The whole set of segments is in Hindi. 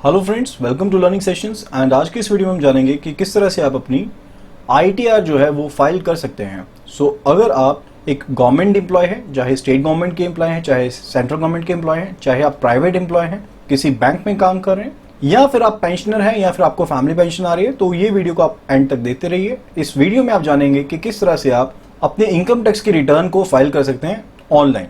Hello friends, welcome to learning sessions. And आज की इस वीडियो में हम जानेंगे कि किस तरह से आप अपनी ITR जो है वो फाइल कर सकते हैं। अगर आप एक गवर्नमेंट एम्प्लॉय हैं, चाहे स्टेट गवर्नमेंट के एम्प्लॉय हैं, चाहे सेंट्रल गवर्नमेंट के एम्प्लॉय हैं, चाहे आप प्राइवेट एम्प्लॉय हैं, किसी बैंक में काम कर रहे हैं, या फिर आप पेंशनर हैं, या फिर आपको फैमिली पेंशन आ रही है, तो ये वीडियो को आप एंड तक देखते रहिए। इस वीडियो में आप जानेंगे कि किस तरह से आप अपने इनकम टैक्स की रिटर्न को फाइल कर सकते हैं ऑनलाइन।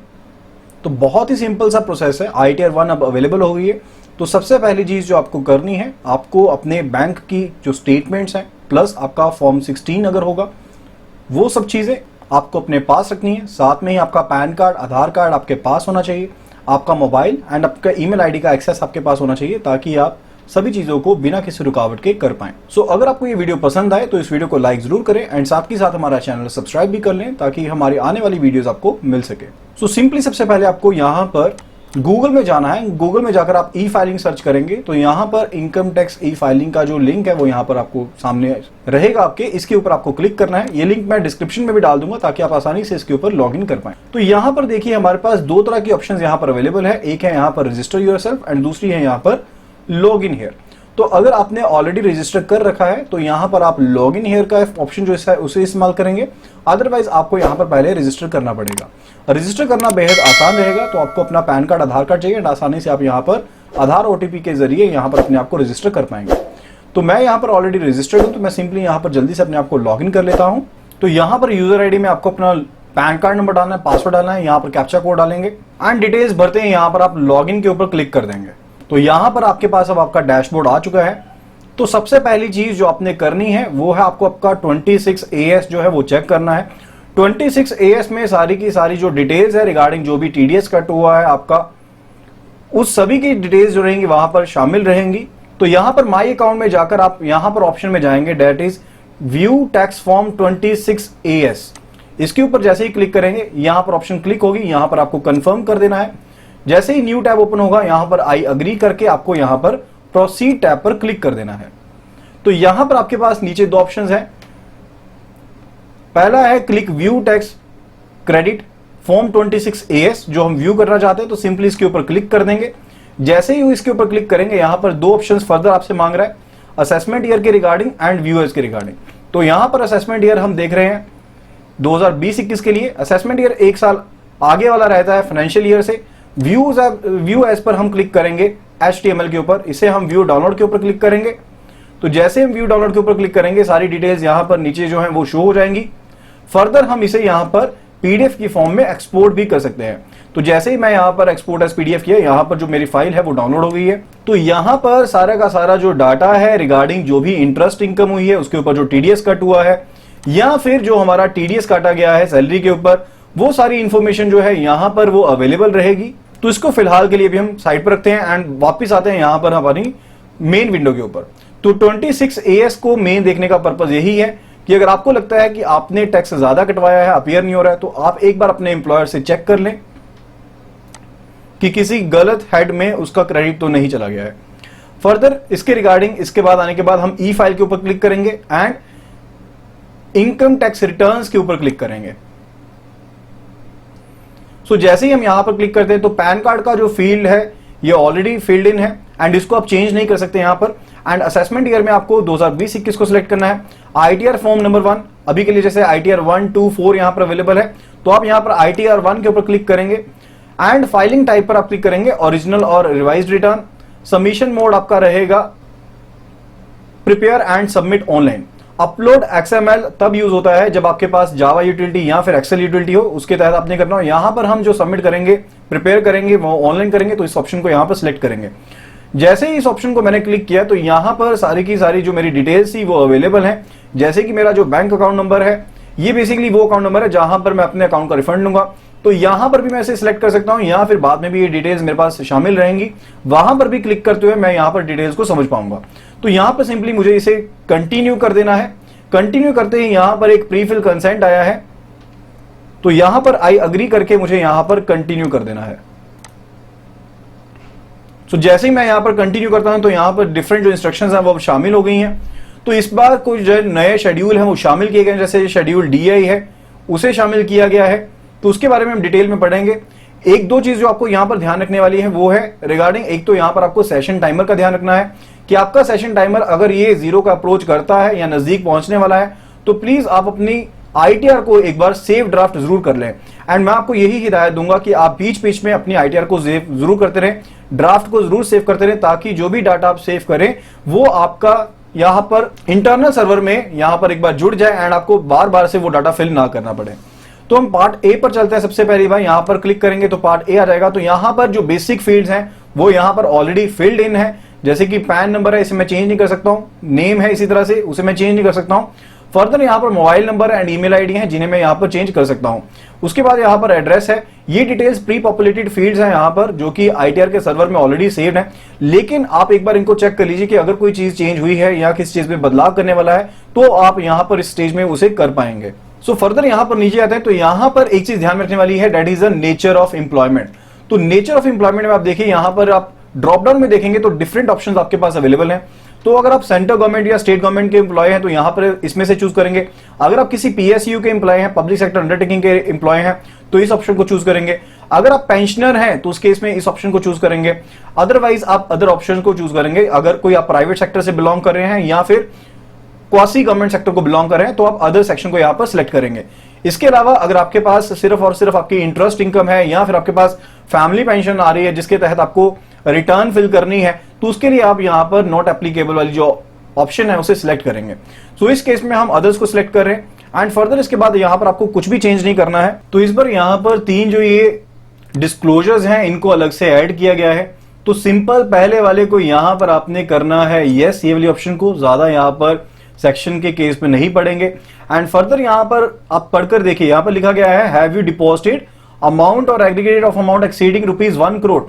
तो बहुत ही सिंपल सा प्रोसेस है। ITR 1 अब अवेलेबल हो गई है। तो सबसे पहली चीज जो आपको करनी है, आपको अपने बैंक की जो स्टेटमेंट्स हैं प्लस आपका फॉर्म 16 अगर होगा, वो सब चीजें आपको अपने पास रखनी है। साथ में ही आपका पैन कार्ड, आधार कार्ड आपके पास होना चाहिए, आपका मोबाइल एंड आपका ईमेल आईडी का एक्सेस आपके पास होना चाहिए, ताकि आप सभी चीजों को बिना किसी रुकावट के कर पाएं। अगर आपको ये वीडियो पसंद आए तो इस वीडियो को लाइक जरूर करें एंड साथ ही साथ हमारा चैनल सब्सक्राइब भी कर लें, ताकि हमारी आने वाली वीडियोस आपको मिल सके। सिंपली सबसे पहले आपको यहाँ पर गूगल में जाना है। गूगल में जाकर आप ई फाइलिंग सर्च करेंगे तो यहाँ पर इनकम टैक्स ई फाइलिंग का जो लिंक है वो यहाँ पर आपको सामने रहेगा आपके। इसके ऊपर आपको क्लिक करना है। ये लिंक मैं डिस्क्रिप्शन में भी डाल दूंगा ताकि आप आसानी से इसके ऊपर लॉगिन कर पाएं। तो यहाँ पर देखिए, हमारे पास दो तरह की ऑप्शंस यहाँ पर अवेलेबल है। एक है यहाँ पर रजिस्टर योरसेल्फ एंड दूसरी है यहाँ पर लॉग इन हियर। तो अगर आपने ऑलरेडी रजिस्टर कर रखा है तो यहाँ पर आप लॉग इन हियर का ऑप्शन जो है उसे इस्तेमाल करेंगे। अदरवाइज आपको यहाँ पर पहले रजिस्टर करना पड़ेगा। रजिस्टर करना बेहद आसान रहेगा। तो आपको अपना पैन कार्ड, आधार कार्ड चाहिए, आसानी से आप यहाँ पर आधार OTP के जरिए यहाँ पर अपने आप को रजिस्टर कर पाएंगे। तो मैं यहाँ पर ऑलरेडी रजिस्टर्ड हूँ, तो मैं सिंपली यहाँ पर जल्दी से अपने आप को लॉग इन कर लेता हूँ। तो यहाँ पर यूजर ID में आपको अपना पैन कार्ड नंबर डालना है, पासवर्ड डालना है, यहाँ पर कैप्चा कोड डालेंगे एंड डिटेल्स भरते हैं। यहाँ पर आप लॉग इन के ऊपर क्लिक कर देंगे। तो यहाँ पर आपके पास अब आपका डैशबोर्ड आ चुका है। तो सबसे पहली चीज जो आपने करनी है वो है आपको आपका 26AS जो है वो चेक करना है। 26AS में सारी की सारी जो डिटेल्स है रिगार्डिंग जो भी TDS कट हुआ है आपका, उस सभी की डिटेल्स जो रहेंगी वहां पर शामिल रहेंगी। तो यहां पर माई अकाउंट में जाकर आप यहां पर ऑप्शन में जाएंगे, that is view tax form 26AS। इसके ऊपर जैसे ही क्लिक करेंगे, यहां पर ऑप्शन क्लिक होगी, यहां पर आपको कंफर्म कर देना है। जैसे ही न्यू टैब ओपन होगा, यहां पर आई अग्री करके आपको यहां पर प्रोसीड टैब पर क्लिक कर देना है। तो यहां पर आपके पास नीचे दो ऑप्शंस हैं। पहला है click view tax credit form 26AS, जो हम व्यू करना चाहते हैं। तो सिंपली इसके ऊपर क्लिक कर देंगे। जैसे ही इसके ऊपर क्लिक करेंगे, यहां पर दो ऑप्शंस फर्दर आपसे मांग रहा है, असेसमेंट ईयर के रिगार्डिंग एंड व्यूअर्स के रिगार्डिंग। तो यहां पर असेसमेंट ईयर हम देख रहे हैं 2020-21 के लिए। असेसमेंट ईयर एक साल आगे वाला रहता है फाइनेंशियल ईयर से। व्यू एज पर हम क्लिक करेंगे HTML के ऊपर, इसे हम व्यू डाउनलोड के ऊपर क्लिक करेंगे। तो जैसे हम व्यू डाउनलोड के ऊपर क्लिक करेंगे, सारी डिटेल्स यहां पर नीचे जो है वो शो हो जाएंगी। फर्दर हम इसे यहां पर PDF की फॉर्म में एक्सपोर्ट भी कर सकते हैं। तो जैसे ही मैं यहां पर एक्सपोर्ट एज PDF किया, यहां पर जो मेरी फाइल है वो डाउनलोड हो गई है। तो यहां पर सारा का सारा जो डाटा है रिगार्डिंग जो भी इंटरेस्ट इनकम हुई है, उसके ऊपर जो TDS कट हुआ है, या फिर जो हमारा TDS काटा गया है सैलरी के ऊपर, वो सारी इंफॉर्मेशन जो है यहां पर वो अवेलेबल रहेगी। तो इसको फिलहाल के लिए भी हम साइड पर रखते हैं एंड वापस आते हैं यहां पर हमारी मेन विंडो के ऊपर। तो 26AS को मेन देखने का पर्पज यही है कि अगर आपको लगता है कि आपने टैक्स ज्यादा कटवाया है, अपीयर नहीं हो रहा है, तो आप एक बार अपने एम्प्लॉयर से चेक कर लें कि किसी गलत हेड में उसका क्रेडिट तो नहीं चला गया है। फर्दर इसके रिगार्डिंग इसके बाद आने के बाद हम ई फाइल के ऊपर क्लिक करेंगे एंड इनकम टैक्स रिटर्न्स के ऊपर क्लिक करेंगे। जैसे ही हम यहां पर क्लिक करते हैं तो पैन कार्ड का जो फील्ड है ये ऑलरेडी फिल्ड इन है एंड इसको आप चेंज नहीं कर सकते यहां पर। एंड असेसमेंट ईयर में आपको 2020-21 को सिलेक्ट करना है। ITR फॉर्म नंबर 1 अभी के लिए जैसे ITR 1, 2, 4 यहां पर अवेलेबल है, तो आप यहां पर ITR 1 के ऊपर क्लिक करेंगे एंड फाइलिंग टाइप पर आप क्लिक करेंगे ओरिजिनल और रिवाइज्ड रिटर्न। सबमिशन मोड आपका रहेगा prepare and submit online. Upload XML तब यूज होता है जब आपके पास जावा यूटिलिटी या फिर एक्सेल यूटिलिटी हो, उसके तहत आपने करना हो। यहां पर हम जो सबमिट करेंगे, प्रिपेयर करेंगे, वो ऑनलाइन करेंगे, तो इस ऑप्शन को यहां पर सिलेक्ट करेंगे। जैसे ही इस ऑप्शन को मैंने क्लिक किया तो यहां पर सारी की सारी जो मेरी डिटेल्स थी वो अवेलेबल है। जैसे कि मेरा जो बैंक अकाउंट नंबर है, ये बेसिकली वो अकाउंट नंबर है जहां पर मैं अपने अकाउंट का रिफंड लूंगा। तो यहां पर भी मैं इसे सिलेक्ट कर सकता हूं, या फिर बाद में भी ये डिटेल्स मेरे पास शामिल रहेंगी, वहां पर भी क्लिक करते हुए मैं यहां पर डिटेल्स को समझ पाऊंगा। तो यहां पर सिंपली मुझे इसे कंटिन्यू कर देना है। कंटिन्यू करते ही यहां पर एक प्री फिल कंसेंट आया है, तो यहां पर आई अग्री करके मुझे यहां पर कंटिन्यू कर देना है। जैसे ही मैं यहां पर कंटिन्यू करता हूं तो यहां पर डिफरेंट जो इंस्ट्रक्शंस हैं वो शामिल हो गई हैं। तो इस बार कुछ जो नए शेड्यूल हैं वो शामिल किए गए हैं, जैसे शेड्यूल DI है उसे शामिल किया गया है, तो उसके बारे में हम डिटेल में पढ़ेंगे। एक दो चीज जो आपको यहां पर ध्यान रखने वाली है वो है रिगार्डिंग, एक तो यहां पर आपको सेशन टाइमर का ध्यान रखना है कि आपका सेशन टाइमर अगर ये 0 का अप्रोच करता है या नजदीक पहुंचने वाला है तो प्लीज आप अपनी आईटीआर को एक बार सेव ड्राफ्ट जरूर कर लें। एंड मैं आपको यही हिदायत दूंगा कि आप बीच बीच में अपनी आईटीआर को सेव जरूर करते रहें, ड्राफ्ट को जरूर सेव करते रहें, ताकि जो भी डाटा आप सेव करें वो आपका यहां पर इंटरनल सर्वर में यहां पर एक बार जुड़ जाए एंड आपको बार बार से वो डाटा फिल ना करना पड़े। तो हम पार्ट ए पर चलते हैं। सबसे पहली बार यहां पर क्लिक करेंगे तो पार्ट ए आ जाएगा। तो यहां पर जो बेसिक फील्ड्स हैं वो यहां पर ऑलरेडी फिल्ड इन है, जैसे कि पैन नंबर है, इसे मैं चेंज नहीं कर सकता हूं, नेम है इसी तरह से, उसे मैं चेंज नहीं कर सकता हूं। फर्दर यहां पर mobile number and email ID है जिन्हें मैं यहां पर चेंज कर सकता हूं। उसके बाद यहां पर एड्रेस है। ये डिटेल्स प्री पॉपुलेटेड फील्ड्स हैं यहां पर जो कि आईटीआर के सर्वर में ऑलरेडी सेव्ड है, लेकिन आप एक बार इनको चेक कर लीजिए कि अगर कोई चीज चेंज हुई है या किस चीज में बदलाव करने वाला है तो आप यहां पर इस स्टेज में उसे कर पाएंगे। सो फर्दर यहां पर नीचे आते हैं तो यहां पर एक चीज ध्यान रखने वाली है, that is the nature of employment. तो नेचर ऑफ एम्प्लॉयमेंट में आप देखिए यहां पर आप ड्रॉप डाउन में देखेंगे तो डिफरेंट ऑप्शंस आपके पास अवेलेबल हैं। तो अगर आप सेंट्रल गवर्नमेंट या स्टेट गवर्नमेंट के एम्प्लॉय हैं तो यहां पर इसमें से चूज करेंगे। अगर आप किसी पीएसयू के एम्प्लॉय हैं, पब्लिक सेक्टर अंडरटेकिंग के एम्प्लॉय हैं, तो इस ऑप्शन को चूज करेंगे। अगर आप पेंशनर हैं तो उस केस में इस ऑप्शन को चूज करेंगे। अदरवाइज आप अदर ऑप्शन को चूज करेंगे। अगर कोई आप प्राइवेट सेक्टर से बिलोंग कर रहे हैं या फिर क्वासी गवर्नमेंट सेक्टर को बिलोंग कर रहे हैं तो आप अदर सेक्शन को यहां पर सिलेक्ट करेंगे। इसके अलावा अगर आपके पास सिर्फ और सिर्फ आपकी इंटरेस्ट इनकम है या फिर आपके पास फैमिली पेंशन आ रही है जिसके तहत आपको रिटर्न फिल करनी है तो उसके लिए आप यहां पर नॉट एप्लीकेबल वाली जो ऑप्शन है उसे सिलेक्ट करेंगे। सो इस केस में हम अदर्स को सिलेक्ट कर रहे हैं एंड फर्दर इसके बाद यहां पर आपको कुछ भी चेंज नहीं करना है। तो इस बार यहां पर 3 जो ये डिस्क्लोजर्स हैं इनको अलग से ऐड किया गया है। तो सिंपल पहले वाले को यहां पर आपने करना है यस, ये वाली ऑप्शन को, ज्यादा यहां पर सेक्शन के केस में नहीं पढ़ेंगे। एंड फर्दर यहां पर आप पढ़कर देखिए, यहां पर लिखा गया है हैव यू डिपॉजिटेड अमाउंट और aggregated of amount exceeding ₹1 crore.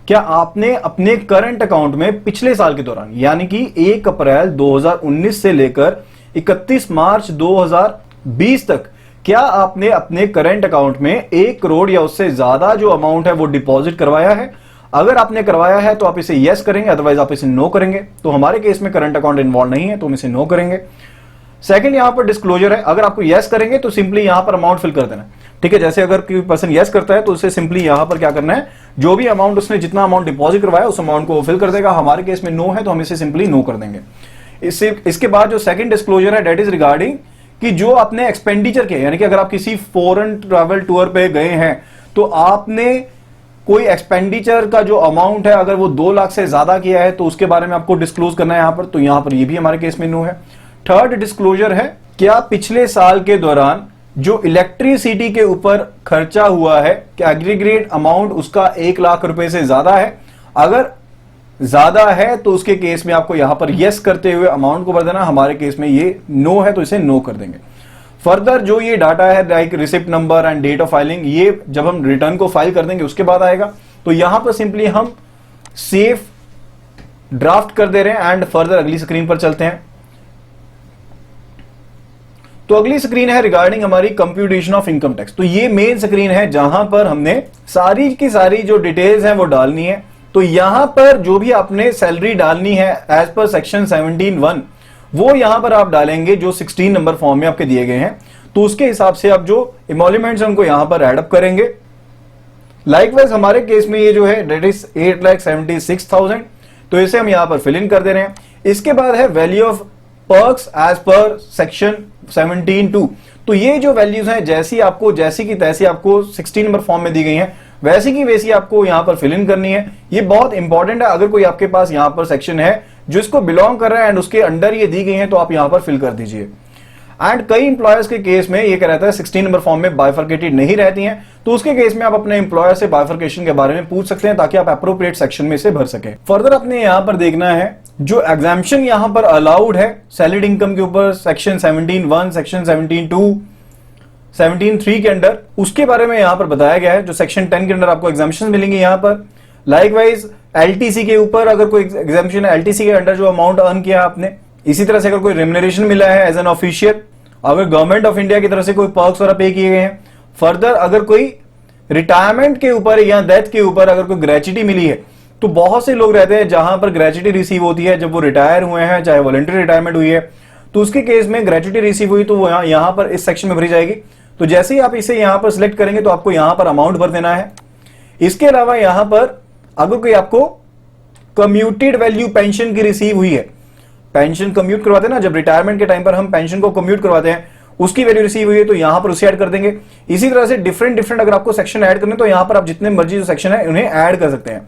क्या आपने अपने करंट अकाउंट में पिछले साल के दौरान यानी कि 1 अप्रैल 2019 से लेकर 31 मार्च 2020 तक क्या आपने अपने करंट अकाउंट में 1 करोड़ या उससे ज्यादा जो अमाउंट है वो डिपॉजिट करवाया है? अगर आपने करवाया है तो आप इसे यस करेंगे, अदरवाइज आप इसे नो करेंगे। तो हमारे केस में करंट अकाउंट इन्वॉल्व नहीं है तो हम इसे नो करेंगे। सेकंड यहां पर डिस्क्लोजर है। अगर आपको यस करेंगे तो सिंपली यहां पर अमाउंट फिल कर देना, ठीक है। जैसे अगर कोई पर्सन यस करता है तो उसे सिंपली यहां पर क्या करना है, जो भी अमाउंट उसने जितना अमाउंट डिपॉजिट करवाया उस अमाउंट को फिल कर देगा। हमारे केस में नो है तो हम इसे सिंपली नो कर देंगे। इसके बाद जो सेकंड डिस्क्लोजर है दैट इज रिगार्डिंग कि जो आपने एक्सपेंडिचर किया, यानी कि अगर आप किसी फॉरेन ट्रैवल टूर पे गए हैं तो आपने कोई एक्सपेंडिचर का जो अमाउंट है अगर वो 2 लाख से ज्यादा किया है तो उसके बारे में आपको डिस्क्लोज करना है यहां पर। तो यहां पर ये भी हमारे केस में नो है। थर्ड डिस्क्लोजर है, क्या पिछले साल के दौरान जो इलेक्ट्रिसिटी के ऊपर खर्चा हुआ है क्या एग्रीगेट अमाउंट उसका 1 लाख रुपए से ज्यादा है? अगर ज्यादा है तो उसके केस में आपको यहां पर यस करते हुए अमाउंट को भर देना। हमारे केस में ये नो है तो इसे नो कर देंगे। फर्दर जो ये डाटा है like receipt number and date of filing, ये जब हम रिटर्न को फाइल कर देंगे उसके बाद आएगा। तो यहां पर सिंपली हम सेव ड्राफ्ट कर दे रहे हैं एंड फर्दर अगली स्क्रीन पर चलते हैं। तो अगली स्क्रीन है रिगार्डिंग हमारी कंप्यूटेशन ऑफ इनकम टैक्स। तो ये मेन स्क्रीन है जहां पर हमने सारी की सारी जो डिटेल्स हैं वो डालनी है। तो यहां पर जो भी आपने सैलरी डालनी है एज पर सेक्शन 17(1) वो यहां पर आप डालेंगे जो 16 नंबर फॉर्म में आपके दिए गए हैं। तो उसके हिसाब से आप जो इमोल्यूमेंट्स हैं उनको यहां पर एडअप करेंगे। लाइकवाइज हमारे केस में ये जो है डेट इज 8,76,000, तो इसे हम यहां पर फिल इन कर दे रहे हैं। इसके बाद है value of perks as per section 17(2). तो ये जो वैल्यूज हैं जैसी की तैसी आपको 16 नंबर फॉर्म में दी गई हैं वैसी की वैसी आपको यहां पर फिल इन करनी है। ये बहुत इंपॉर्टेंट है। अगर कोई आपके पास यहां पर सेक्शन है जो इसको बिलोंग कर रहा है एंड उसके अंडर ये दी गई है तो आप यहां पर फिल कर दीजिए। एंड कई इंप्लॉयर्स के केस में ये कह रहता है 16 नंबर फॉर्म में बाइफर्केटेड नहीं रहती हैं, तो उसके केस में आप अपने एम्प्लॉयर से बाइफर्केशन के बारे में पूछ सकते हैं ताकि आप अप्रोप्रिएट सेक्शन में इसे भर सके। फर्दर अपने यहां पर देखना है जो एग्जाम्पशन यहां पर अलाउड है सैलरीड इनकम के ऊपर सेक्शन 17(1), सेक्शन 17(2), 17(3) के अंडर, उसके बारे में यहां पर बताया गया है। जो सेक्शन 10 के अंडर आपको एग्जाम्पशन मिलेंगे यहां पर। लाइकवाइज एलटीसी के ऊपर अगर कोई एग्जाम्पशन है, एलटीसी के अंडर जो अमाउंट अर्न किया आपने, इसी तरह से अगर कोई रेम्युनरेशन मिला है एज एन ऑफिशियल, अगर गवर्नमेंट ऑफ इंडिया की तरफ से कोई पर्क्स वगैरह पे किए गए हैं। फर्दर अगर कोई रिटायरमेंट के ऊपर या डेथ के ऊपर अगर कोई ग्रेच्युटी मिली है, तो बहुत से लोग रहते हैं जहां पर ग्रेच्युटी रिसीव होती है जब वो रिटायर हुए हैं, चाहे वॉलंटरी रिटायरमेंट हुई है, तो उसके केस में ग्रेच्युटी रिसीव हुई तो वो यहां पर इस सेक्शन में भरी जाएगी। तो जैसे ही आप इसे यहां पर सिलेक्ट करेंगे तो आपको यहां पर अमाउंट भर देना है। इसके अलावा यहां पर अगर कोई आपको कम्यूटेड वैल्यू पेंशन की रिसीव हुई है, पेंशन कम्यूट करवाते हैं ना, जब रिटायरमेंट के टाइम पर हम पेंशन को कम्यूट करवाते हैं, उसकी वैल्यू रिसीव हुई है तो यहां पर उसे ऐड कर देंगे। इसी तरह से डिफरेंट डिफरेंट अगर आपको सेक्शन ऐड करने तो यहां पर आप जितने मर्जी जो सेक्शन है उन्हें ऐड कर सकते हैं।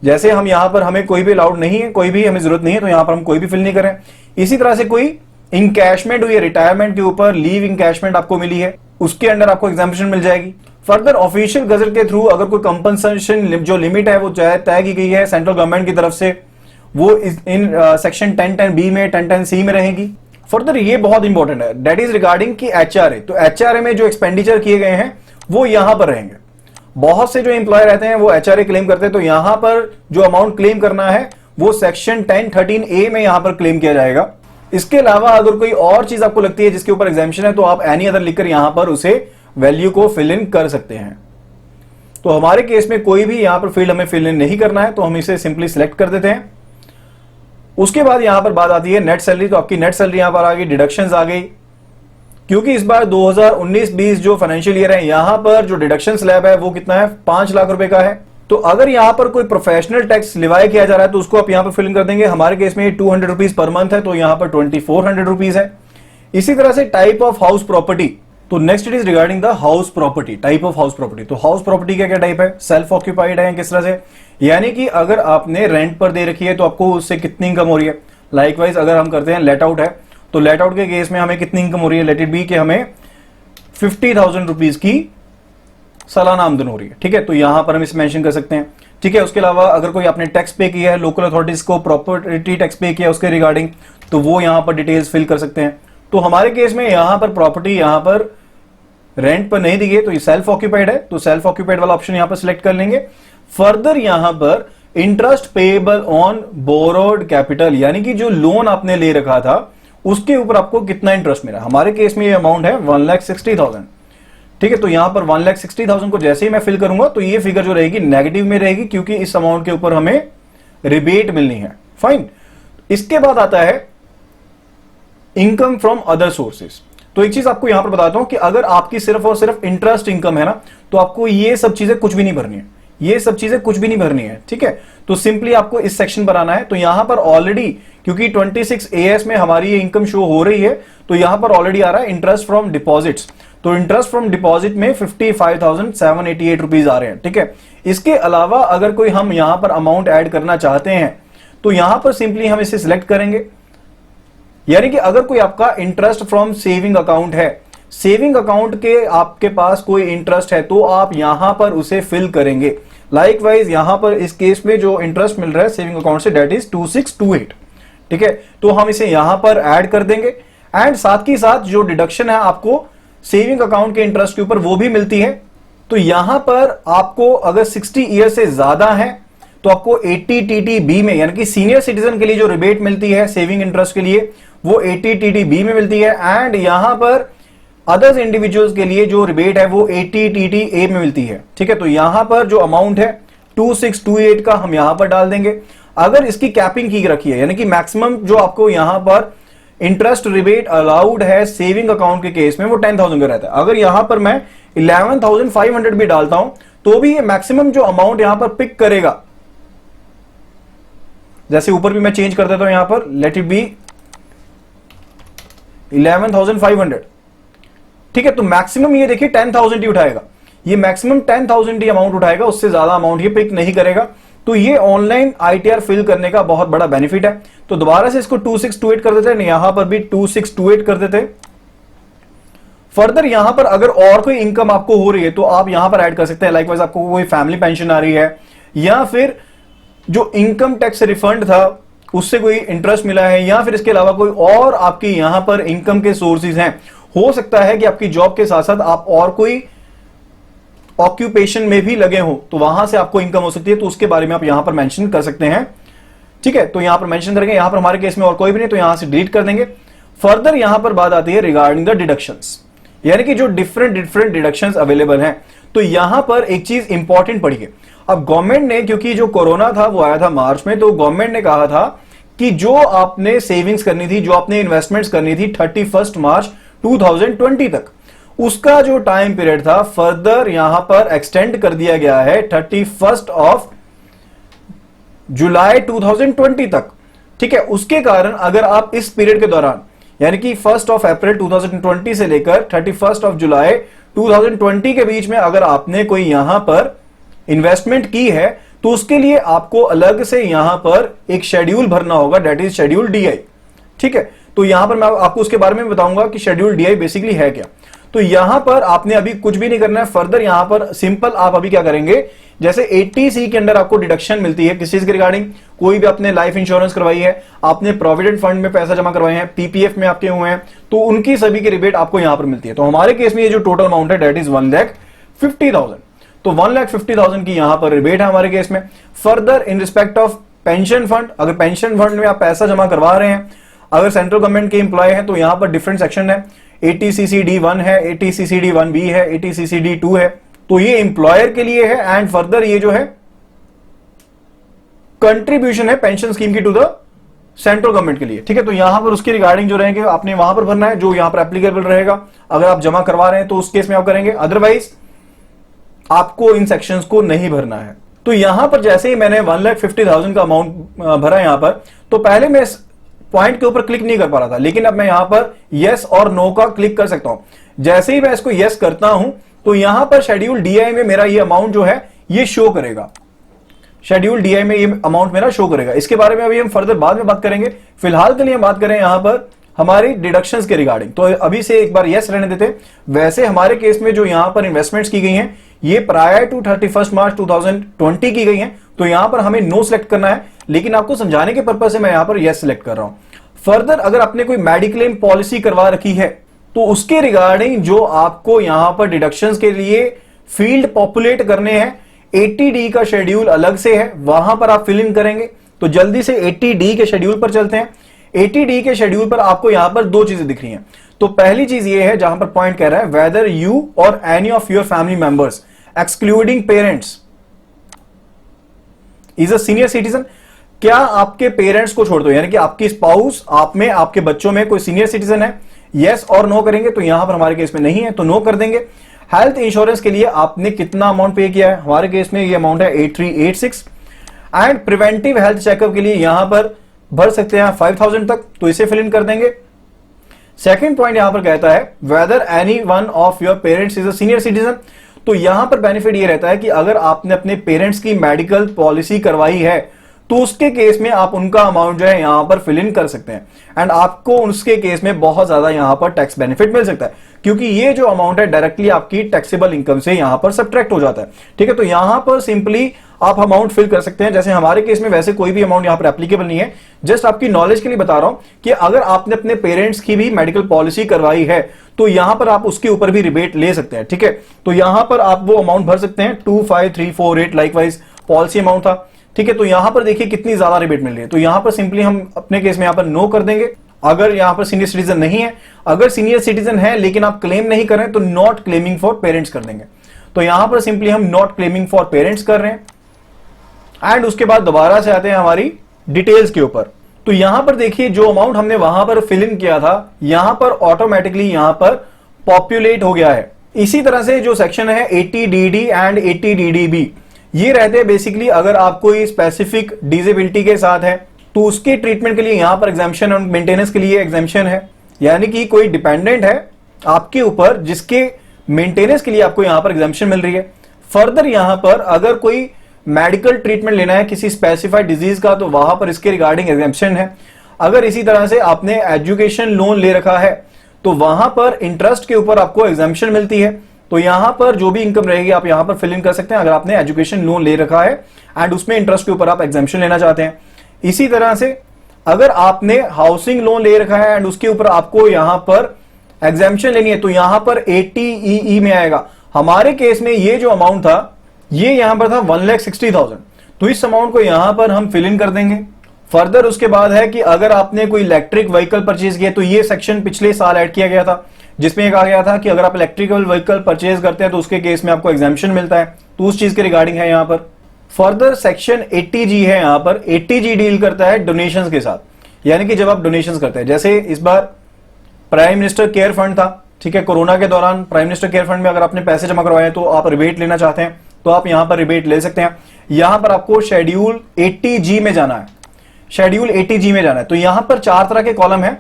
जैसे हम यहां पर हमें कोई भी अलाउड नहीं है, कोई भी हमें जरूरत नहीं है, तो यहां पर हम कोई भी फिल नहीं करें। इसी तरह से कोई इंकैशमेंट हुई है रिटायरमेंट के ऊपर, लीव इंकैशमेंट आपको मिली है, उसके अंडर आपको एग्जाम्पशन मिल जाएगी। फर्दर ऑफिशियल गजट के थ्रू अगर कोई कंपनसेशन जो लिमिट है वो तय की गई है सेंट्रल गवर्नमेंट की तरफ से, वो इन सेक्शन 1010B में 1010C में रहेगी। फर्दर ये बहुत इंपॉर्टेंट है, दैट इज रिगार्डिंग की HRA। तो HRA में जो एक्सपेंडिचर किए गए हैं वो यहां पर रहेंगे। बहुत से जो एम्प्लॉय रहते हैं वो HRA क्लेम करते हैं, तो यहां पर जो अमाउंट क्लेम करना है वो सेक्शन 1013A में यहां पर क्लेम किया जाएगा। इसके अलावा अगर कोई और चीज आपको लगती है जिसके ऊपर एग्जाम्पशन है तो आप एनी अदर लिखकर यहां पर उसे वैल्यू को फिल इन कर सकते हैं। तो हमारे केस में कोई भी यहां पर फील्ड हमें फिल इन नहीं करना है, तो हम इसे सिंपली सिलेक्ट कर देते हैं। उसके बाद यहां पर बात आती है नेट सैलरी। तो आपकी नेट सैलरी यहां पर आ गई, डिडक्शंस आ गई, क्योंकि इस बार 2019-20 जो फाइनेंशियल ईयर है यहां पर जो डिडक्शन स्लैब है वो कितना है, 5 लाख रुपए का है। तो अगर यहां पर कोई प्रोफेशनल टैक्स लिवाय किया जा रहा है तो उसको आप यहां पर फिल इन कर देंगे। हमारे केस में 200 रुपीज पर मंथ है, तो यहां पर 2400 रुपीज है। इसी तरह से टाइप ऑफ हाउस प्रॉपर्टी, तो next it is regarding the house property, type of house property. तो हाउस प्रॉपर्टी का क्या टाइप है, सेल्फ ऑक्यूपाइड है किस तरह से, यानी कि अगर आपने रेंट पर दे रखी है तो आपको उससे कितनी इनकम हो रही है। लाइकवाइज अगर हम करते हैं लेट आउट है, तो लेट आउट के केस में हमें कितनी इनकम हो रही है, लेट इट बी कि हमें 50,000 रुपीज की सालाना आमदन हो रही है। ठीक है, तो यहां पर हम इसे मेंशन कर सकते हैं। ठीक है, उसके अलावा अगर कोई आपने टैक्स पे किया है, लोकल अथॉरिटीज को प्रॉपर्टी टैक्स पे किया उसके रिगार्डिंग, तो वो यहां पर डिटेल्स फिल कर सकते हैं। तो हमारे केस में यहां पर प्रॉपर्टी यहां पर रेंट पर नहीं दी है, तो ये सेल्फ ऑक्यूपाइड है, तो सेल्फ ऑक्यूपाइड वाला ऑप्शन यहां पर सिलेक्ट कर लेंगे। फर्दर यहां पर interest payable on borrowed capital, यानी कि जो लोन आपने ले रखा था उसके ऊपर आपको कितना इंटरेस्ट मिला। हमारे केस में ये अमाउंट है 1,60,000। ठीक है, तो यहां पर 1,60,000 को जैसे ही मैं फिल करूंगा तो ये फिगर जो रहेगी नेगेटिव में रहेगी, क्योंकि इस अमाउंट के ऊपर हमें रिबेट मिलनी है। फाइन। इसके बाद आता है इनकम फ्रॉम अदर सोर्सेज। तो एक चीज आपको यहां पर बताता हूं कि अगर आपकी सिर्फ और सिर्फ इंटरेस्ट इनकम है ना, तो आपको ये सब चीजें कुछ भी नहीं भरनी है, ये सब चीजें कुछ भी नहीं भरनी है। ठीक है, तो सिंपली आपको इस सेक्शन पर आना है। तो यहां पर ऑलरेडी क्योंकि 26 AS में हमारी ये इनकम शो हो रही है, तो यहां पर ऑलरेडी आ रहा है इंटरेस्ट फ्रॉम डिपॉजिट्स। तो इंटरेस्ट फ्रॉम डिपॉजिट में 55,788 रुपीज आ रहे हैं। ठीक है, इसके अलावा अगर कोई हम यहां पर अमाउंट ऐड करना चाहते हैं तो यहां पर सिंपली हम इसे सिलेक्ट करेंगे, यानी कि अगर कोई आपका इंटरेस्ट फ्रॉम सेविंग अकाउंट है, सेविंग अकाउंट के आपके पास कोई इंटरेस्ट है तो आप यहां पर उसे फिल करेंगे। लाइकवाइज यहां पर इस केस में जो इंटरेस्ट मिल रहा है saving account say that is 2628। ठीक है, तो हम इसे यहां पर ऐड कर देंगे। एंड साथ ही साथ जो डिडक्शन है आपको सेविंग अकाउंट के इंटरेस्ट के ऊपर वो भी मिलती है। तो यहां पर आपको अगर 60 ईयर से ज्यादा है तो आपको 80 TTB में, यानी कि सीनियर सिटीजन के लिए जो रिबेट मिलती है सेविंग इंटरेस्ट के लिए वो 80 TTB में मिलती है। एंड यहां पर अदर्स इंडिविजुअल्स के लिए जो रिबेट है वो 80 TTA में मिलती है। ठीक है, तो यहां पर जो अमाउंट है 2628 का हम यहां पर डाल देंगे। अगर इसकी कैपिंग की रखी है, यानी कि मैक्सिमम जो आपको यहां पर इंटरेस्ट रिबेट अलाउड है सेविंग अकाउंट के केस में वो 10,000 का रहता है। अगर यहां पर मैं 11,500 भी डालता हूं तो भी ये मैक्सिमम जो अमाउंट यहां पर पिक करेगा, जैसे ऊपर भी मैं चेंज कर देता हूं, यहां पर लेट इट बी 11,500। ठीक है, तो मैक्सिमम ये देखिए 10,000 ही उठाएगा, ये मैक्सिमम 10,000 ही अमाउंट उठाएगा, उससे ज्यादा अमाउंट ये पिक नहीं करेगा। तो ये ऑनलाइन ITR फिल करने का बहुत बड़ा बेनिफिट है। तो दोबारा से इसको 2628 कर देते हैं, यहां पर भी 2628 कर देते हैं। फर्दर यहां पर अगर और कोई इनकम आपको हो रही है तो आप यहां पर ऐड कर सकते हैं। लाइकवाइज आपको कोई फैमिली पेंशन आ रही है या फिर जो इनकम टैक्स रिफंड था उससे कोई इंटरेस्ट मिला है, या फिर इसके अलावा कोई और आपकी यहां पर इनकम के सोर्सेज हैं। हो सकता है कि आपकी जॉब के साथ साथ आप और कोई ऑक्यूपेशन में भी लगे हो तो वहां से आपको इनकम हो सकती है, तो उसके बारे में आप यहां पर मेंशन कर सकते हैं। ठीक है, तो यहां पर मेंशन करेंगे। यहां पर हमारे केस में और कोई भी नहीं, तो यहां से डिलीट कर देंगे। फर्दर यहां पर बात आती है रिगार्डिंग द डिडक्शंस, यानी कि जो डिफरेंट डिडक्शंस अवेलेबल हैं। तो यहां पर एक चीज इंपॉर्टेंट पढ़िए। अब गवर्नमेंट ने, क्योंकि जो कोरोना था वो आया था मार्च में, तो गवर्नमेंट ने कहा था कि जो आपने सेविंग्स करनी थी, जो आपने इन्वेस्टमेंट्स करनी थी 31 मार्च 2020 तक, उसका जो टाइम पीरियड था फर्दर यहां पर एक्सटेंड कर दिया गया है 31 ऑफ जुलाई 2020 तक। ठीक है, उसके कारण अगर आप इस पीरियड के दौरान यानी कि 1 अप्रैल 2020 से लेकर 31 जुलाई 2020 के बीच में अगर आपने कोई यहां पर इन्वेस्टमेंट की है तो उसके लिए आपको अलग से यहां पर एक शेड्यूल भरना होगा, दैट इज शेड्यूल डीआई। ठीक है, तो यहां पर मैं आपको उसके बारे में बताऊंगा कि शेड्यूल डीआई बेसिकली है क्या। तो यहां पर आपने अभी कुछ भी नहीं करना है, फर्दर यहां पर सिंपल आप अभी क्या करेंगे, जैसे 80C के अंदर आपको डिडक्शन मिलती है किस चीज के रिगार्डिंग, कोई भी आपने लाइफ इंश्योरेंस करवाई है, आपने प्रोविडेंट फंड में पैसा जमा करवाए हैं, पीपीएफ में आपके हुए हैं, तो उनकी सभी की रिबेट आपको यहां पर मिलती है। तो हमारे केस में ये जो टोटल अमाउंट है दैट इज 1,50,000, तो 1,50,000 की यहां पर रिबेट है हमारे केस में। Further in respect of pension fund, अगर पेंशन फंड में आप पैसा जमा करवा रहे हैं, अगर सेंट्रल गवर्नमेंट के एम्प्लॉय हैं तो यहां पर डिफरेंट सेक्शन है, 80CCD1 है, 80CCD1B है, 80CCD2 है, तो ये एम्प्लॉयर के लिए है। एंड फर्दर ये जो है कंट्रीब्यूशन है पेंशन स्कीम की टू द सेंट्रल गवर्नमेंट के लिए। ठीक है, तो यहां पर उसके रिगार्डिंग जो रहेंगे आपने वहां पर भरना है, जो यहां पर एप्लीकेबल रहेगा। अगर आप जमा करवा रहे हैं तो उस केस में आप करेंगे, अदरवाइज आपको इन सेक्शंस को नहीं भरना है। तो यहां पर जैसे ही मैंने 1,50,000 का अमाउंट भरा यहां पर, तो पहले मैं इस पॉइंट के ऊपर क्लिक नहीं कर पा रहा था, लेकिन अब मैं यहां पर यस और नो का क्लिक कर सकता हूं। जैसे ही मैं इसको यस करता हूं तो यहां पर शेड्यूल डीआई में मेरा ये अमाउंट जो है ये शो करेगा, शेड्यूल डीआई में ये अमाउंट मेरा शो करेगा। इसके बारे में अभी हम फर्दर बाद में बात करेंगे, फिलहाल के लिए हम बात करें यहां पर हमारी डिडक्शंस के रिगार्डिंग। तो अभी से एक बार यस रहने देते। वैसे हमारे केस में जो यहां पर इन्वेस्टमेंट्स की गई हैं ये प्रायर टू 31 मार्च 2020 की गई हैं, तो यहां पर हमें नो सिलेक्ट करना है, लेकिन आपको समझाने के पर्पज से मैं यहां पर यस सिलेक्ट कर रहा हूं। फर्दर अगर आपने कोई मेडिक्लेम पॉलिसी करवा रखी है तो उसके रिगार्डिंग जो आपको यहां पर डिडक्शंस के लिए फील्ड पॉपुलेट करने हैं, 80D का शेड्यूल अलग से है, वहां पर आप फिल इन करेंगे। तो जल्दी से 80D के शेड्यूल पर चलते हैं। 80D के शेड्यूल पर आपको यहां पर दो चीजें दिख रही हैं। तो पहली चीज ये है जहां पर पॉइंट कह रहा है वेदर यू और any of your family members excluding parents is a senior citizen, क्या आपके पेरेंट्स को छोड़ दो यानी कि आपकी स्पाउस, आप में, आपके बच्चों में कोई सीनियर सिटीजन है, यस और नो करेंगे। तो यहां पर हमारे केस में नहीं है तो नो कर देंगे। हेल्थ इंश्योरेंस के लिए आपने कितना अमाउंट पे किया है, हमारे केस में ये अमाउंट है 8386। एंड प्रिवेंटिव हेल्थ चेकअप के लिए यहां पर भर सकते हैं 5,000 तक, तो इसे फिल इन कर देंगे। सेकंड पॉइंट यहां पर कहता है whether any one of your parents is a senior citizen, तो यहां पर बेनिफिट ये रहता है कि अगर आपने अपने पेरेंट्स की मेडिकल पॉलिसी करवाई है तो उसके केस में आप उनका अमाउंट जो है यहां पर फिल इन कर सकते हैं, एंड आपको उसके केस में बहुत ज्यादा यहां पर टैक्स बेनिफिट मिल सकता है, क्योंकि ये जो अमाउंट है डायरेक्टली आपकी टैक्सेबल इनकम से यहां पर सब्ट्रैक्ट हो जाता है। ठीक है, तो यहां पर सिंपली आप अमाउंट फिल कर सकते हैं। जैसे हमारे केस में वैसे कोई भी अमाउंट यहां पर एप्लीकेबल नहीं है, जस्ट आपकी नॉलेज के लिए बता रहा हूं कि अगर आपने अपने पेरेंट्स की भी मेडिकल पॉलिसी करवाई है तो यहां पर आप उसके ऊपर भी रिबेट ले सकते हैं। ठीक है, तो यहां पर आप वो अमाउंट भर सकते हैं 25348 लाइकवाइज पॉलिसी अमाउंट था। ठीक है, तो यहां पर देखिए कितनी ज्यादा रिबेट मिल रही है। तो यहां पर सिंपली हम अपने केस में यहां पर नो कर देंगे। अगर यहां पर सीनियर सिटीजन नहीं है, अगर सीनियर सिटीजन है लेकिन आप क्लेम नहीं कर रहे हैं तो नॉट क्लेमिंग फॉर पेरेंट्स कर देंगे। तो यहां पर सिंपली हम नॉट क्लेमिंग फॉर पेरेंट्स कर रहे हैं। एंड उसके बाद दोबारा से आते हैं हमारी डिटेल्स के ऊपर। तो यहां पर देखिए जो अमाउंट हमने वहां पर फिल इन किया था यहां पर ऑटोमेटिकली यहां पर पॉपुलेट हो गया है। इसी तरह से जो सेक्शन है 80DD एंड 80DDB ये रहते हैं बेसिकली अगर आप कोई स्पेसिफिक डिसेबिलिटी के साथ है तो उसके ट्रीटमेंट के लिए यहां पर एग्जाम्पशन और मेंटेनेंस के लिए एग्जाम्पशन है, यानी कि कोई डिपेंडेंट है आपके ऊपर जिसके मेंटेनेंस के लिए आपको यहां पर एग्जाम्पशन मिल रही है। फर्दर यहां पर अगर कोई मेडिकल ट्रीटमेंट लेना है किसी स्पेसिफाइड डिजीज का तो वहां पर इसके रिगार्डिंग एग्जाम्पशन है। अगर इसी तरह से आपने एजुकेशन लोन ले रखा है तो वहां पर इंटरेस्ट के ऊपर आपको एग्जाम्पशन मिलती है। तो यहां पर जो भी इनकम रहेगी आप यहां पर फिल इन कर सकते हैं अगर आपने एजुकेशन लोन ले रखा है एंड उसमें इंटरेस्ट के ऊपर आप एग्जाम्पशन लेना चाहते हैं। इसी तरह से अगर आपने हाउसिंग लोन ले रखा है एंड उसके ऊपर आपको यहां पर एग्जाम्पशन लेनी है तो यहां पर 80EE में आएगा। हमारे केस में ये जो अमाउंट था ये यहां पर था 1,60,000, तो इस अमाउंट को यहां पर हम फिल इन कर देंगे। फर्दर उसके बाद है कि अगर आपने कोई इलेक्ट्रिक व्हीकल परचेज किया तो ये सेक्शन पिछले साल ऐड किया गया था जिसमें कहा गया था कि अगर आप इलेक्ट्रिकल व्हीकल परचेज करते हैं तो उसके केस में आपको एग्जाम्पशन मिलता है, तो उस चीज के रिगार्डिंग है यहां पर। फर्दर सेक्शन 80G है यहां पर। 80G डील करता है डोनेशंस के साथ, यानी कि जब आप डोनेशंस करते हैं, जैसे इस बार प्राइम मिनिस्टर केयर फंड था ठीक है, कोरोना के दौरान प्राइम मिनिस्टर केयर फंड में अगर आपने पैसे जमा करवाए तो आप रिबेट लेना चाहते हैं तो आप यहां पर रिबेट ले सकते हैं। यहां पर आपको शेड्यूल 80G में जाना है, शेड्यूल 80G में जाना है। तो यहां पर 4 तरह के कॉलम है।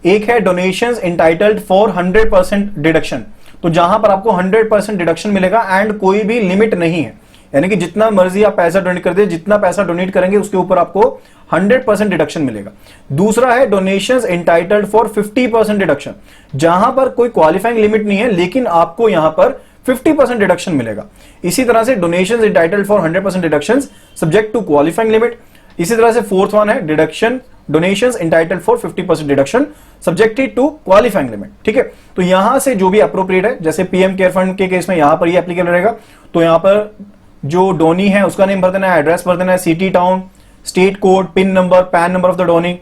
एक है डोनेशंस इंटाइटल्ड फॉर 100% डिडक्शन, तो जहां पर आपको 100% डिडक्शन मिलेगा एंड कोई भी लिमिट नहीं है, यानी कि जितना मर्जी आप पैसा डोनेट कर दे, जितना पैसा डोनेट करेंगे उसके ऊपर आपको 100% डिडक्शन मिलेगा। दूसरा है डोनेशंस इंटाइटल्ड फॉर 50% डिडक्शन, जहां पर कोई क्वालिफाइंग लिमिट नहीं है लेकिन आपको यहां पर 50% डिडक्शन मिलेगा। इसी तरह से donations entitled for 100% deductions subject to qualifying limit. इसी तरह से फोर्थ वन है deduction donations entitled for 50% deduction subjected to qualifying limit. ठीक है, तो यहां से जो भी अप्रोप्रिएट है, जैसे पीएम केयर फंड के केस में यहां पर ये एप्लीकेबल रहेगा। तो यहां पर जो डोनी है उसका नेम भर देना है, एड्रेस भर देना है, city, town, state code, pin number, pan number of the Downey,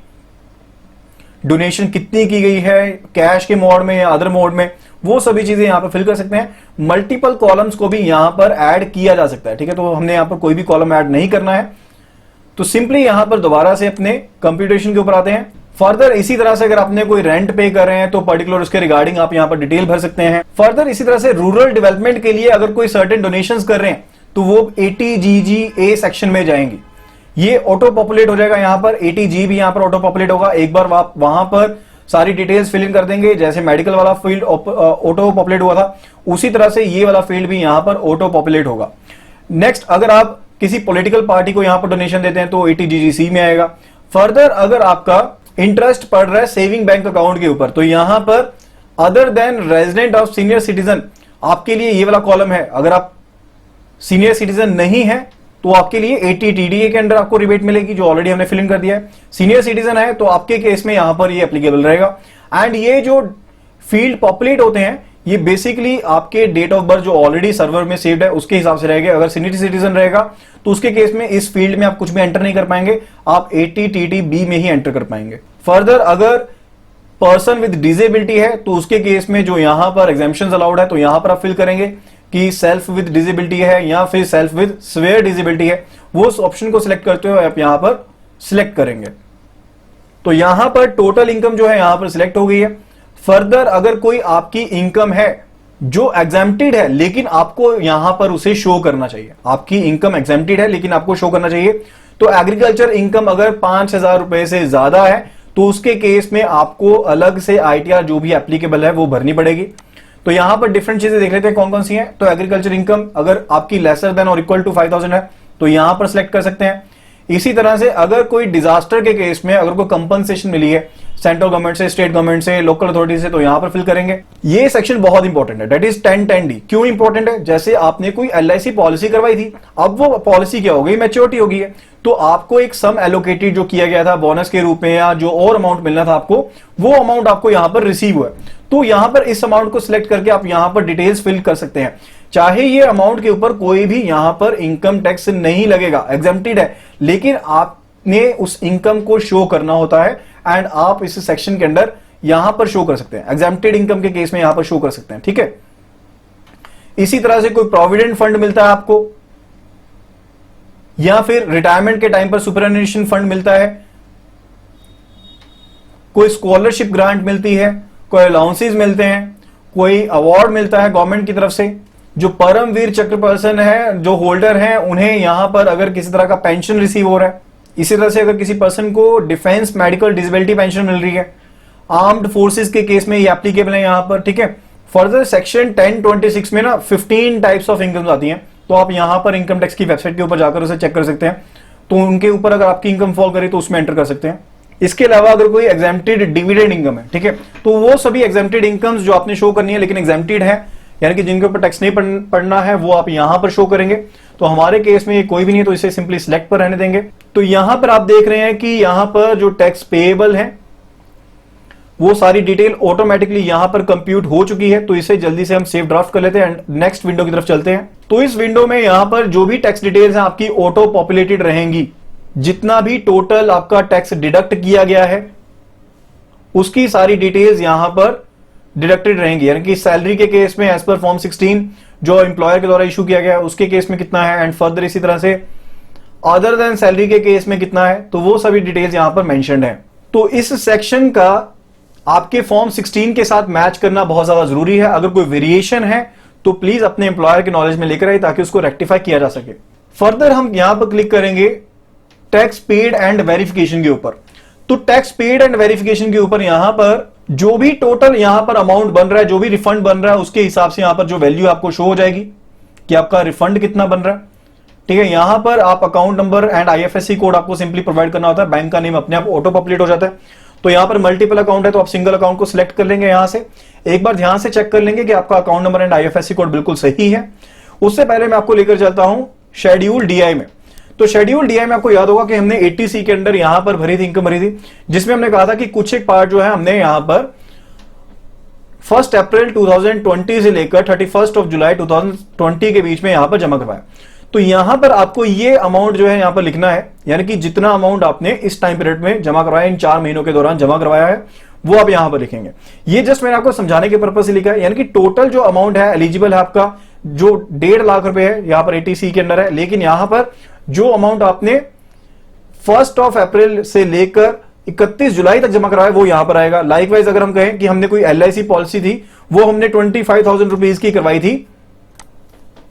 donation कितनी की गई है, कैश के मोड में या अदर मोड में, वो सभी चीजें यहां पर फिल कर सकते हैं। मल्टीपल कॉलम्स को भी यहां पर ऐड किया जा सकता है। ठीक है, तो हमने यहां पर कोई भी कॉलम ऐड नहीं करना है, तो सिंपली यहां पर दोबारा से अपने कंप्यूटेशन के ऊपर आते हैं। फर्दर इसी तरह से अगर आपने कोई रेंट पे कर रहे हैं तो पर्टिकुलर उसके रिगार्डिंग आप यहां पर डिटेल भर सकते हैं। फर्दर इसी तरह से रूरल डेवलपमेंट के लिए अगर कोई सर्टेन डोनेशंस कर रहे हैं तो वो 80GGA सेक्शन में जाएंगे, ये ऑटो पॉपुलेट हो जाएगा। यहां पर 80G भी यहां पर ऑटो पॉपुलेट होगा। एक बार आप वहां पर सारी डिटेल्स फिल इन कर देंगे, जैसे मेडिकल वाला फील्ड ऑटो पॉपुलेट हुआ था, उसी तरह से ये वाला फील्ड भी यहां पर ऑटो पॉपुलेट होगा। नेक्स्ट, अगर आप किसी पॉलिटिकल पार्टी को यहां पर डोनेशन देते हैं तो 80GGC में आएगा। फर्दर अगर आपका इंटरेस्ट पड़ रहा है सेविंग बैंक अकाउंट के ऊपर, तो यहां पर other than resident of senior citizen, आपके लिए ये वाला कॉलम है। अगर आप सीनियर सिटीजन नहीं है तो आपके लिए 80TDA के अंडर आपको रिबेट मिलेगी, जो ऑलरेडी हमने फिल इन कर दिया है। सीनियर सिटीजन है तो आपके केस में यहां पर ये एप्लीकेबल रहेगा। एंड ये जो फील्ड पॉपुलेट होते हैं ये बेसिकली आपके डेट ऑफ बर्थ जो ऑलरेडी सर्वर में सेव्ड है उसके हिसाब से रहेगा। अगर सीनियर सिटीजन रहेगा तो उसके केस में इस फील्ड में आप कुछ भी एंटर नहीं कर पाएंगे, आप 80TTB में ही एंटर कर पाएंगे। फर्दर अगर पर्सन विद डिसेबिलिटी है तो उसके केस में जो यहां पर एग्जेम्पशंस अलाउड है तो यहां पर आप फिल करेंगे कि सेल्फ विद डिसेबिलिटी है या फिर सेल्फ विद सिवियर डिसेबिलिटी है, वो उस ऑप्शन को सिलेक्ट करते हुए आप यहां पर सिलेक्ट करेंगे। तो यहां पर टोटल इनकम जो है यहां पर सिलेक्ट हो गई है। फर्दर अगर कोई आपकी इनकम है जो एग्जेम्प्टेड है लेकिन आपको यहां पर उसे शो करना चाहिए, आपकी इनकम एग्जेम्प्टेड है लेकिन आपको शो करना चाहिए, तो एग्रीकल्चर इनकम अगर 5,000 रुपए से ज्यादा है तो उसके केस में आपको अलग से ITR जो भी एप्लीकेबल है वो भरनी पड़ेगी। तो यहां पर डिफरेंट चीजें देख लेते हैं कौन कौन सी हैं। तो एग्रीकल्चर इनकम अगर आपकी लेसर देन और इक्वल टू 5,000 है तो यहां पर सिलेक्ट कर सकते हैं। इसी तरह से अगर कोई डिजास्टर के केस में अगर कोई कंपनसेशन मिली है सेंट्रल गवर्नमेंट से, स्टेट गवर्नमेंट से, लोकल अथॉरिटी से, तो यहां पर फिल करेंगे। ये सेक्शन बहुत इंपॉर्टेंट है, दैट इज 1010D। क्यों इंपॉर्टेंट है? जैसे आपने कोई LIC पॉलिसी करवाई थी, अब वो पॉलिसी क्या हो गई, मैच्योरिटी हो गई है, तो आपको एक सम एलोकेटेड जो किया गया था बोनस के रूप में या जो और अमाउंट मिलना था आपको, वो अमाउंट आपको यहां पर रिसीव हुआ। तो यहां पर इस अमाउंट को सिलेक्ट करके आप यहां पर डिटेल्स फिल कर सकते हैं। चाहे ये अमाउंट के ऊपर कोई भी यहां पर इनकम टैक्स नहीं लगेगा, एग्जेम्प्टेड है, लेकिन आपने उस इनकम को शो करना होता है एंड आप इस सेक्शन के अंदर यहां पर शो कर सकते हैं। एग्जेम्प्टेड इनकम के केस में यहां पर शो कर सकते हैं। ठीक है, इसी तरह से कोई प्रोविडेंट फंड मिलता है आपको, या फिर रिटायरमेंट के टाइम पर सुपरएनुएशन फंड मिलता है, कोई स्कॉलरशिप ग्रांट मिलती है, कोई अलाउंसेस मिलते हैं, कोई अवार्ड मिलता है गवर्नमेंट की तरफ से। जो परमवीर चक्र पर्सन है, जो होल्डर हैं, उन्हें यहां पर अगर किसी तरह का पेंशन रिसीव हो रहा है। इसी तरह से अगर किसी पर्सन को डिफेंस मेडिकल डिसेबिलिटी पेंशन मिल रही है, आर्म्ड फोर्सेस के केस में ये एप्लीकेबल है यहां पर। ठीक है, फर्दर सेक्शन 1026 में ना 15 टाइप्स ऑफ इनकम आती हैं, तो आप यहां पर इनकम टैक्स की वेबसाइट के ऊपर जाकर उसे चेक कर सकते हैं। तो उनके ऊपर अगर आपकी इनकम फॉल करे तो उसमें एंटर कर सकते हैं। इसके अलावा अगर कोई एग्जेम्प्टेड डिविडेंड इनकम है, ठीक है, तो वो सभी एग्जेम्प्टेड इनकम्स जो आपने शो करनी है लेकिन एग्जेम्प्टेड है, यानी कि जिनके ऊपर टैक्स नहीं पड़ना है, वो आप यहां पर शो करेंगे। तो हमारे केस में ये कोई भी नहीं है तो इसे सिंपली सिलेक्ट पर रहने देंगे। तो यहां पर आप देख रहे हैं कि यहां पर जो टैक्स पेएबल है वो सारी डिटेल ऑटोमेटिकली यहां पर कंप्यूट हो चुकी है। तो इसे जल्दी से हम सेव ड्राफ्ट कर लेते हैं एंड नेक्स्ट विंडो की तरफ चलते हैं। तो इस विंडो में यहां पर जो भी टैक्स डिटेल्स हैं आपकी ऑटो पॉपुलेटेड रहेंगी। जितना भी टोटल आपका टैक्स डिडक्ट किया गया है उसकी सारी डिटेल्स यहां पर डिडक्टेड रहेंगी, यानी कि सैलरी के केस में एज पर फॉर्म 16 जो एम्प्लॉयर के द्वारा इशू किया गया है उसके केस में कितना है, एंड फर्दर इसी तरह से अदर देन सैलरी के केस में कितना है, तो वो सभी डिटेल्स यहां पर मेंशन्ड है। तो इस सेक्शन का आपके फॉर्म 16 के साथ मैच करना बहुत ज्यादा जरूरी है। अगर कोई वेरिएशन है तो प्लीज अपने एम्प्लॉयर के नॉलेज में लेकर आइए ताकि उसको रेक्टिफाई किया जा सके। फर्दर हम यहां पर क्लिक करेंगे टैक्स पेड एंड वेरिफिकेशन के ऊपर। तो टैक्स पेड एंड वेरिफिकेशन के ऊपर यहां पर जो भी टोटल यहां पर अमाउंट बन रहा है, जो भी रिफंड बन रहा है, उसके हिसाब से यहां पर जो वैल्यू आपको शो हो जाएगी कि आपका रिफंड कितना बन रहा है। ठीक है, यहां पर आप account number and IFSC code आपको सिंपली प्रोवाइड करना होता है। बैंक का नेम अपने आप ऑटो पॉपुलेट हो जाता है। तो यहां पर मल्टीपल अकाउंट है तो आप सिंगल अकाउंट को सिलेक्ट कर लेंगे। यहां से एक बार ध्यान से चेक कर लेंगे कि आपका account number and IFSC code बिल्कुल सही है। उससे पहले मैं आपको लेकर चलता हूं शेड्यूल डीआई में। तो शेड्यूल डीआई में आपको याद होगा कि हमने 80C के अंदर यहां पर भरी थी, इनकम भरी थी, जिसमें हमने कहा था कि कुछ एक पार्ट जो है हमने यहां पर 1 अप्रैल 2020 से लेकर 31 जुलाई 2020 के बीच में यहां पर जमा करवाया। तो यहां पर आपको ये अमाउंट जो है यहां पर लिखना है, यानी कि जितना अमाउंट आपने इस टाइम पीरियड में जमा करवाया, इन 4 महीनों के दौरान जमा करवाया है, वो आप यहां पर लिखेंगे। ये जस्ट मैंने आपको समझाने के पर्पज से लिखा है, यानी कि टोटल जो अमाउंट है एलिजिबल है आपका जो 1.5 लाख रुपए है यहां पर 80C के अंदर है। लेकिन यहां पर जो अमाउंट आपने 1 अप्रैल से लेकर 31 जुलाई तक जमा करवाया वो यहां पर आएगा। लाइकवाइज अगर हम कहें कि हमने कोई LIC पॉलिसी थी, वो हमने 25,000 रुपीज की करवाई थी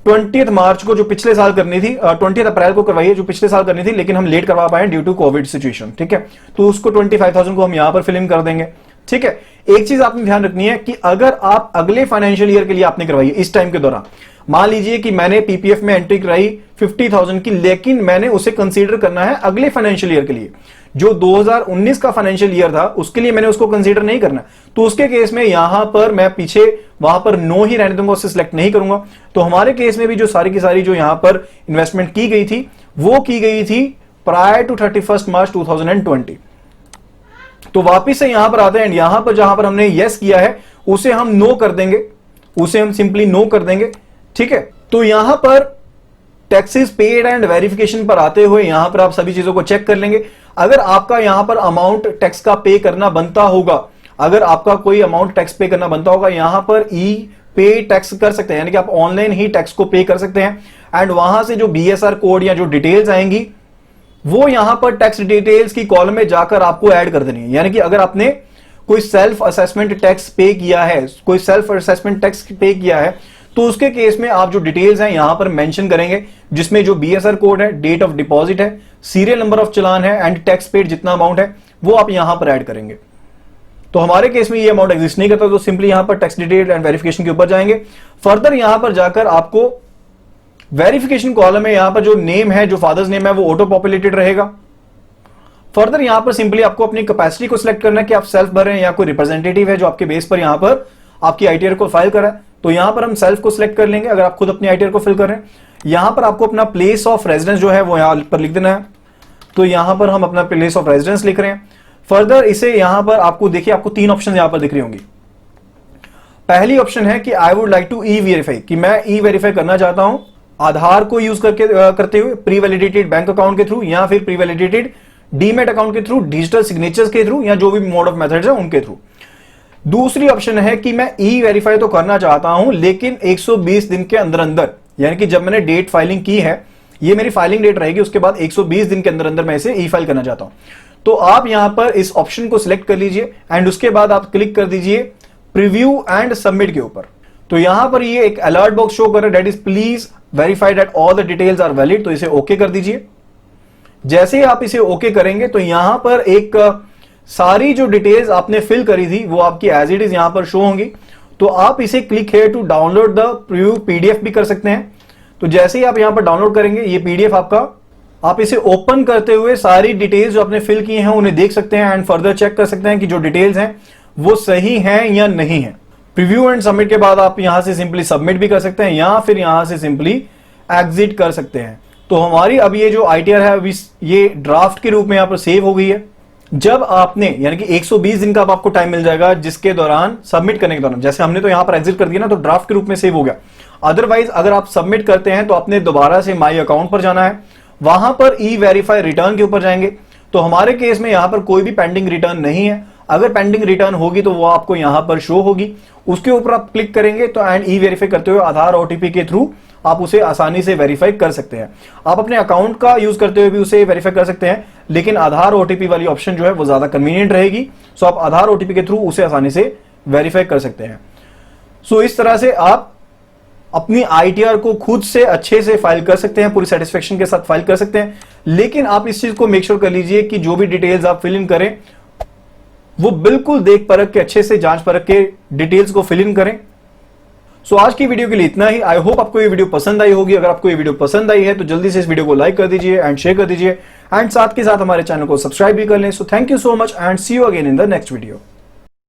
20 मार्च को, जो पिछले साल करनी थी, 20 अप्रैल को करवाई है जो पिछले साल करनी थी, लेकिन हम लेट करवा पाए ड्यू टू कोविड सिचुएशन। ठीक है, तो उसको 25,000 को हम यहां पर फिल इन कर देंगे। ठीक है, एक चीज आपने ध्यान रखनी है कि अगर आप अगले फाइनेंशियल ईयर के लिए आपने करवाई इस टाइम के दौरान, मान लीजिए कि मैंने पीपीएफ में एंट्री कराई 50,000 की, लेकिन मैंने उसे कंसीडर करना है अगले फाइनेंशियल ईयर के लिए, जो 2019 का फाइनेंशियल ईयर था उसके लिए मैंने उसको कंसीडर नहीं करना, तो उसके केस में यहां पर मैं पीछे वहां पर नो ही रहने दूंगा, उससे सिलेक्ट नहीं करूंगा। तो हमारे केस में भी जो सारी की सारी जो यहां पर इन्वेस्टमेंट की गई थी वो की गई थी प्रायर टू 31 मार्च 2020। तो वापिस से यहां पर आते हैं, यहां पर जहां पर हमने यस किया है उसे हम नो कर देंगे, उसे हम सिंपली नो कर देंगे। ठीक है, तो यहां पर टैक्सेस पेड एंड वेरिफिकेशन पर आते हुए यहां पर आप सभी चीजों को चेक कर लेंगे। अगर आपका यहां पर अमाउंट टैक्स का पे करना बनता होगा, अगर आपका कोई अमाउंट टैक्स पे करना बनता होगा, यहां पर ई पे टैक्स कर सकते हैं, यानी कि आप ऑनलाइन ही टैक्स को पे कर सकते हैं। एंड वहां से जो BSR कोड या जो डिटेल्स आएंगी वो यहां पर टैक्स डिटेल्स की कॉलम में जाकर आपको ऐड कर देनी है। यानी कि अगर आपने कोई सेल्फ असेसमेंट टैक्स पे किया है, कोई सेल्फ असेसमेंट टैक्स पे किया है, तो उसके केस में आप जो डिटेल्स हैं यहां पर मेंशन करेंगे, जिसमें जो BSR कोड है, डेट ऑफ डिपॉजिट है, सीरियल नंबर ऑफ चालान है एंड टैक्स पेड जितना अमाउंट है वो आप यहां पर ऐड करेंगे। तो हमारे केस में ये अमाउंट एग्जिस्ट नहीं करता, तो सिंपली यहां पर टैक्स डिटेल एंड वेरिफिकेशन के ऊपर जाएंगे। फर्दर यहां पर जाकर आपको वेरिफिकेशन कॉलम में यहां पर जो नेम है, जो फादर्स नेम है, वो ऑटो पॉपुलेटेड रहेगा। फर्दर यहां पर सिंपली आपको अपनी कैपेसिटी को सिलेक्ट करना है कि आप सेल्फ भर रहे हैं या कोई रिप्रेजेंटेटिव है जो आपके बेस पर यहां पर आपकी ITR को फाइल करा है, तो यहां पर हम सेल्फ को सिलेक्ट कर लेंगे। अगर आप खुद अपनी ITR को फिल कर रहे हैं, यहां पर आपको अपना प्लेस ऑफ रेजिडेंस जो है वो यहां पर लिख देना है। तो यहां पर हम अपना प्लेस ऑफ रेजिडेंस लिख रहे हैं। फर्दर इसे यहां पर आपको देखिए, आपको 3 ऑप्शन यहां पर दिख रही होंगी। पहली ऑप्शन है कि I would like to e verify, कि मैं ई वेरीफाई करना चाहता हूं आधार को यूज करते हुए, प्री वैलिडेटेड बैंक अकाउंट के थ्रू, या फिर प्री वैलिडेटेड डीमेट अकाउंट के थ्रू, डिजिटल सिग्नेचर्स के थ्रू, या जो भी मोड ऑफ मेथड्स है उनके थ्रू। दूसरी ऑप्शन है कि मैं ई वेरीफाई तो करना चाहता हूं लेकिन 120 दिन के अंदर अंदर, यानी कि जब मैंने डेट फाइलिंग की है, ये मेरी फाइलिंग डेट रहेगी, उसके बाद 120 दिन के अंदर अंदर मैं इसे ई फाइल करना चाहता हूं। तो आप यहां पर इस ऑप्शन को सिलेक्ट कर लीजिए एंड उसके बाद आप क्लिक कर दीजिए प्रीव्यू एंड सबमिट के ऊपर। तो यहां पर ये एक अलर्ट बॉक्स शो कर रहा है, that is please verify that all the details are valid, तो इसे ओके कर दीजिए। जैसे ही आप इसे ओके करेंगे तो यहां पर एक सारी जो डिटेल्स आपने फिल करी थी वो आपकी एज इट इज यहां पर शो होंगी। तो आप इसे click here to download the preview PDF भी कर सकते हैं। तो जैसे ही आप यहां पर डाउनलोड करेंगे ये PDF आपका, आप इसे ओपन करते हुए सारी डिटेल्स जो आपने फिल की हैं उन्हें देख सकते हैं एंड फर्दर चेक कर सकते हैं कि जो डिटेल्स हैं वो सही हैं या नहीं है। प्रीव्यू एंड सबमिट के बाद आप यहां से सिंपली सबमिट भी कर सकते हैं या फिर यहां से सिंपली एग्जिट कर सकते हैं। तो हमारी अब ये जो ITR है अभी ये ड्राफ्ट के रूप में यहां पर सेव हो गई है। जब आपने, यानी कि 120 दिन का अब आपको टाइम मिल जाएगा जिसके दौरान सबमिट करने के दौरान, जैसे हमने तो यहां पर एग्जिट कर दिया ना, तो ड्राफ्ट के रूप में सेव हो गया। अदरवाइज अगर आप सबमिट करते हैं तो आपने दोबारा से माई अकाउंट पर जाना है, वहां पर ई वेरीफाई रिटर्न के ऊपर जाएंगे। तो हमारे केस में यहां पर कोई भी पेंडिंग रिटर्न नहीं है, अगर पेंडिंग रिटर्न होगी तो वो आपको यहां पर शो होगी, उसके ऊपर आप क्लिक करेंगे तो एंड ई वेरीफाई करते हुए आधार OTP के थ्रू आप उसे आसानी से वेरीफाई कर सकते हैं। आप अपने अकाउंट का यूज करते हुए भी उसे वेरीफाई कर सकते हैं, लेकिन आधार ओटीपी वाली ऑप्शन जो है वो ज्यादा कन्वीनियंट रहेगी। सो आप आधार ओटीपी के थ्रू उसे आसानी से वेरीफाई कर सकते हैं। सो इस तरह से आप अपनी आईटीआर को खुद से अच्छे से फाइल कर सकते हैं, पूरी सेटिस्फेक्शन के साथ फाइल कर सकते हैं। लेकिन आप इस चीज को मेक श्योर कर लीजिए कि जो भी डिटेल्स आप फिल इन करें वो बिल्कुल देख परख के, अच्छे से जांच परख के डिटेल्स को फिल इन करें। सो आज की वीडियो के लिए इतना ही। आई होप आपको ये वीडियो पसंद आई होगी। अगर आपको ये वीडियो पसंद आई है तो जल्दी से इस वीडियो को लाइक कर दीजिए एंड शेयर कर दीजिए, एंड साथ के साथ हमारे चैनल को सब्सक्राइब भी कर लें। So thank you so much and see you again in the next video.